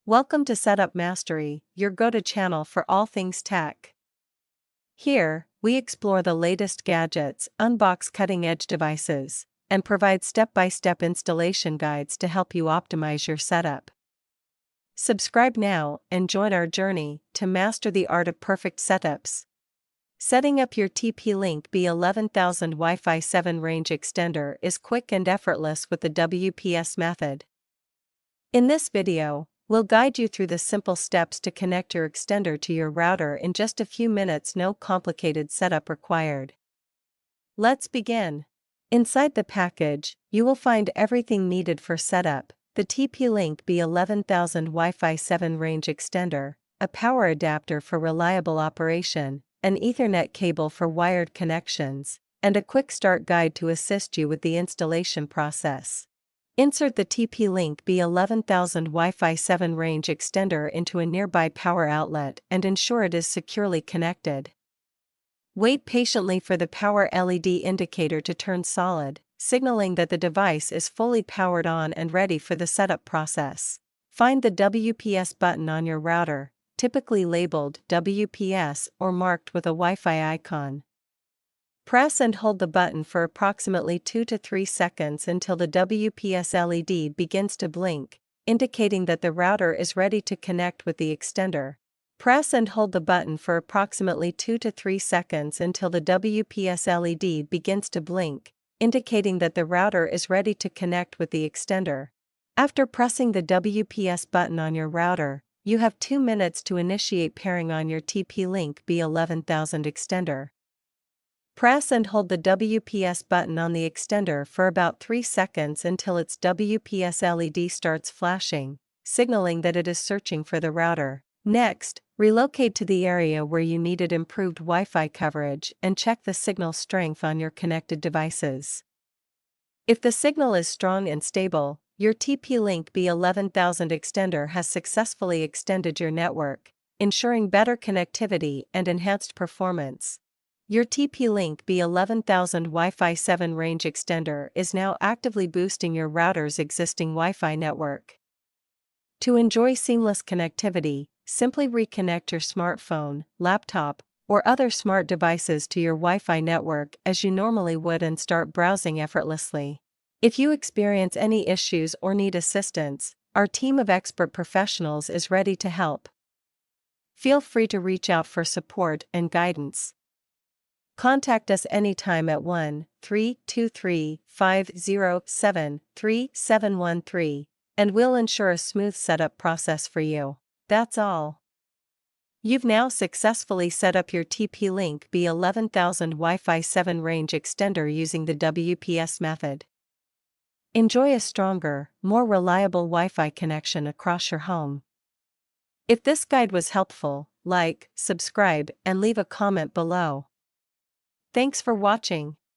Welcome to Setup Mastery, your go-to channel for all things tech. Here, we explore the latest gadgets, unbox cutting-edge devices, and provide step-by-step installation guides to help you optimize your setup. Subscribe now and join our journey to master the art of perfect setups. Setting up your TP-Link B11000 Wi-Fi 7 range extender is quick and effortless with the WPS method. In this video, we'll guide you through the simple steps to connect your extender to your router in just a few minutes, no complicated setup required. Let's begin. Inside the package, you will find everything needed for setup: the TP-Link B11000 Wi-Fi 7 range extender, a power adapter for reliable operation, an Ethernet cable for wired connections, and a quick start guide to assist you with the installation process. Insert the TP-Link B11000 Wi-Fi 7 range extender into a nearby power outlet and ensure it is securely connected. Wait patiently for the power LED indicator to turn solid, signaling that the device is fully powered on and ready for the setup process. Find the WPS button on your router, typically labeled WPS or marked with a Wi-Fi icon. Press and hold the button for approximately 2 to 3 seconds until the WPS LED begins to blink, indicating that the router is ready to connect with the extender. Press and hold the button for approximately 2 to 3 seconds until the WPS LED begins to blink, indicating that the router is ready to connect with the extender. After pressing the WPS button on your router, you have 2 minutes to initiate pairing on your TP-Link B11000 extender. Press and hold the WPS button on the extender for about 3 seconds until its WPS LED starts flashing, signaling that it is searching for the router. Next, relocate to the area where you needed improved Wi-Fi coverage and check the signal strength on your connected devices. If the signal is strong and stable, your TP-Link B11000 extender has successfully extended your network, ensuring better connectivity and enhanced performance. Your TP-Link B11000 Wi-Fi 7 range extender is now actively boosting your router's existing Wi-Fi network. To enjoy seamless connectivity, simply reconnect your smartphone, laptop, or other smart devices to your Wi-Fi network as you normally would and start browsing effortlessly. If you experience any issues or need assistance, our team of expert professionals is ready to help. Feel free to reach out for support and guidance. Contact us anytime at 1-323-507-3713, and we'll ensure a smooth setup process for you. That's all. You've now successfully set up your TP-Link B11000 Wi-Fi 7 range extender using the WPS method. Enjoy a stronger, more reliable Wi-Fi connection across your home. If this guide was helpful, like, subscribe, and leave a comment below. Thanks for watching.